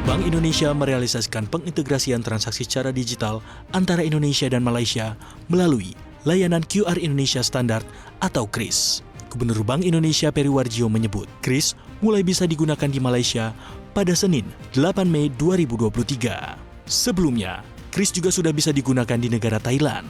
Bank Indonesia merealisasikan pengintegrasian transaksi secara digital antara Indonesia dan Malaysia melalui layanan QR Indonesia Standard atau KRIS. Gubernur Bank Indonesia Peri Warjio menyebut KRIS mulai bisa digunakan di Malaysia pada Senin 8 Mei 2023. Sebelumnya, KRIS juga sudah bisa digunakan di negara Thailand.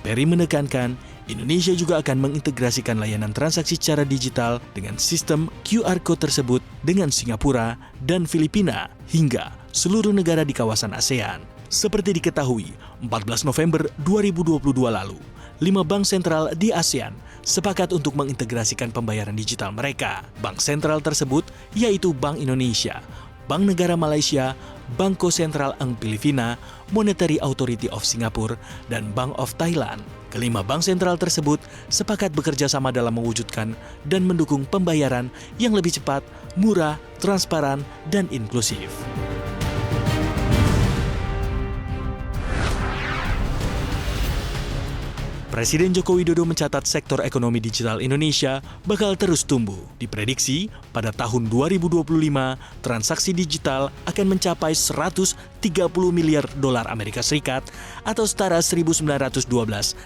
Peri menekankan Indonesia juga akan mengintegrasikan layanan transaksi secara digital dengan sistem QR Code tersebut dengan Singapura dan Filipina hingga seluruh negara di kawasan ASEAN. Seperti diketahui, 14 November 2022 lalu, 5 bank sentral di ASEAN sepakat untuk mengintegrasikan pembayaran digital mereka. Bank sentral tersebut yaitu Bank Indonesia, Bank Negara Malaysia, Bangko Sentral Eng Filipina, Monetary Authority of Singapore, dan Bank of Thailand. Kelima bank sentral tersebut sepakat bekerja sama dalam mewujudkan dan mendukung pembayaran yang lebih cepat, murah, transparan, dan inklusif. Presiden Joko Widodo mencatat sektor ekonomi digital Indonesia bakal terus tumbuh. Diprediksi pada tahun 2025, transaksi digital akan mencapai 130 miliar dolar Amerika Serikat atau setara 1.912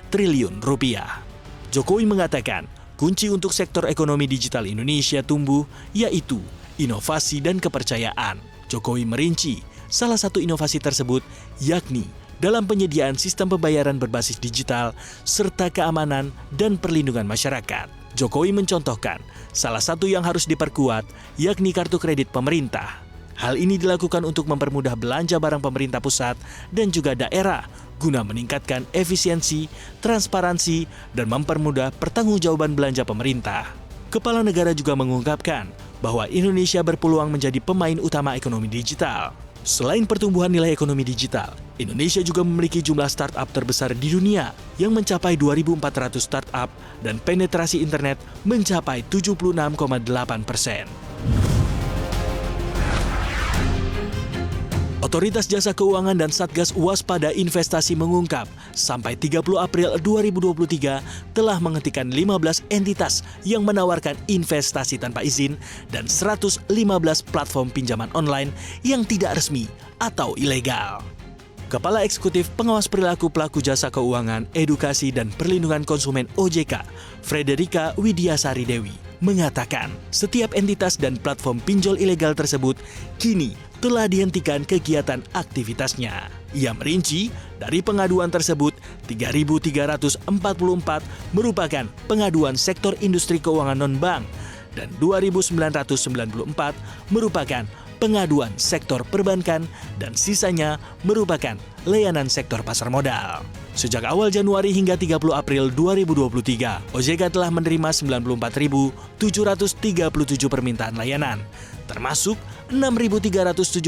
triliun rupiah. Jokowi mengatakan, kunci untuk sektor ekonomi digital Indonesia tumbuh yaitu inovasi dan kepercayaan. Jokowi merinci salah satu inovasi tersebut yakni dalam penyediaan sistem pembayaran berbasis digital serta keamanan dan perlindungan masyarakat. Jokowi mencontohkan salah satu yang harus diperkuat yakni kartu kredit pemerintah. Hal ini dilakukan untuk mempermudah belanja barang pemerintah pusat dan juga daerah guna meningkatkan efisiensi, transparansi, dan mempermudah pertanggungjawaban belanja pemerintah. Kepala negara juga mengungkapkan bahwa Indonesia berpeluang menjadi pemain utama ekonomi digital. Selain pertumbuhan nilai ekonomi digital, Indonesia juga memiliki jumlah startup terbesar di dunia yang mencapai 2.400 startup dan penetrasi internet mencapai 76,8%. Otoritas Jasa Keuangan dan Satgas Waspada Investasi mengungkap, sampai 30 April 2023 telah menghentikan 15 entitas yang menawarkan investasi tanpa izin dan 115 platform pinjaman online yang tidak resmi atau ilegal. Kepala Eksekutif Pengawas Perilaku Pelaku Jasa Keuangan, Edukasi dan Perlindungan Konsumen OJK, Frederika Widiasari Dewi, mengatakan setiap entitas dan platform pinjol ilegal tersebut kini telah dihentikan kegiatan aktivitasnya. Ia merinci dari pengaduan tersebut 3.344 merupakan pengaduan sektor industri keuangan non-bank dan 2.994 merupakan pengaduan sektor perbankan dan sisanya merupakan layanan sektor pasar modal. Sejak awal Januari hingga 30 April 2023, OJK telah menerima 94.737 permintaan layanan, termasuk 6.371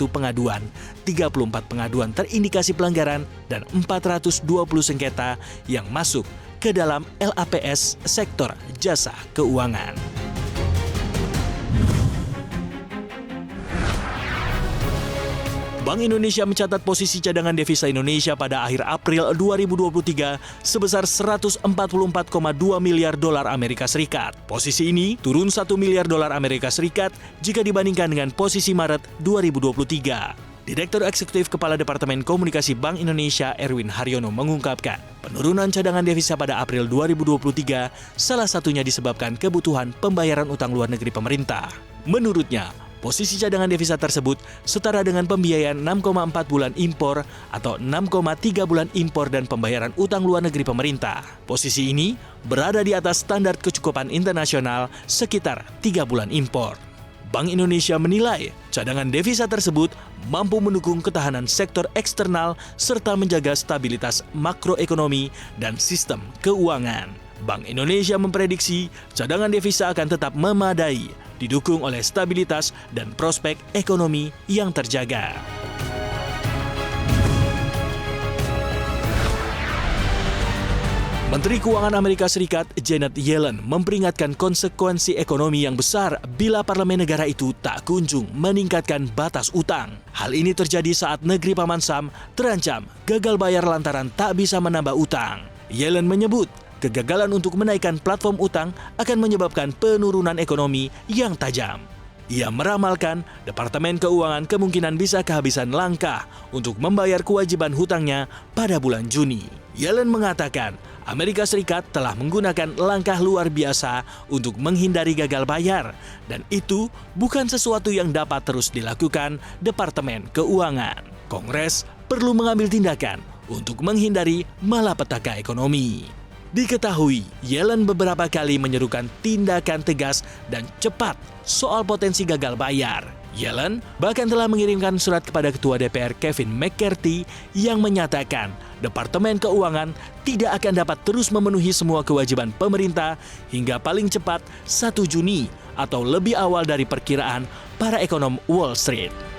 pengaduan, 34 pengaduan terindikasi pelanggaran, dan 420 sengketa yang masuk ke dalam LAPS sektor jasa keuangan. Bank Indonesia mencatat posisi cadangan devisa Indonesia pada akhir April 2023 sebesar 144,2 miliar dolar Amerika Serikat. Posisi ini turun 1 miliar dolar Amerika Serikat jika dibandingkan dengan posisi Maret 2023. Direktur Eksekutif Kepala Departemen Komunikasi Bank Indonesia Erwin Haryono mengungkapkan, penurunan cadangan devisa pada April 2023 salah satunya disebabkan kebutuhan pembayaran utang luar negeri pemerintah. Menurutnya, posisi cadangan devisa tersebut setara dengan pembiayaan 6,4 bulan impor atau 6,3 bulan impor dan pembayaran utang luar negeri pemerintah. Posisi ini berada di atas standar kecukupan internasional sekitar 3 bulan impor. Bank Indonesia menilai cadangan devisa tersebut mampu mendukung ketahanan sektor eksternal serta menjaga stabilitas makroekonomi dan sistem keuangan. Bank Indonesia memprediksi cadangan devisa akan tetap memadai, didukung oleh stabilitas dan prospek ekonomi yang terjaga. Menteri Keuangan Amerika Serikat Janet Yellen memperingatkan konsekuensi ekonomi yang besar bila parlemen negara itu tak kunjung meningkatkan batas utang. Hal ini terjadi saat negeri Paman Sam terancam gagal bayar lantaran tak bisa menambah utang. Yellen menyebut kegagalan untuk menaikkan platform utang akan menyebabkan penurunan ekonomi yang tajam. Ia meramalkan Departemen Keuangan kemungkinan bisa kehabisan langkah untuk membayar kewajiban hutangnya pada bulan Juni. Yellen mengatakan Amerika Serikat telah menggunakan langkah luar biasa untuk menghindari gagal bayar, dan itu bukan sesuatu yang dapat terus dilakukan Departemen Keuangan. Kongres perlu mengambil tindakan untuk menghindari malapetaka ekonomi. Diketahui, Yellen beberapa kali menyerukan tindakan tegas dan cepat soal potensi gagal bayar. Yellen bahkan telah mengirimkan surat kepada Ketua DPR Kevin McCarthy yang menyatakan Departemen Keuangan tidak akan dapat terus memenuhi semua kewajiban pemerintah hingga paling cepat 1 Juni atau lebih awal dari perkiraan para ekonom Wall Street.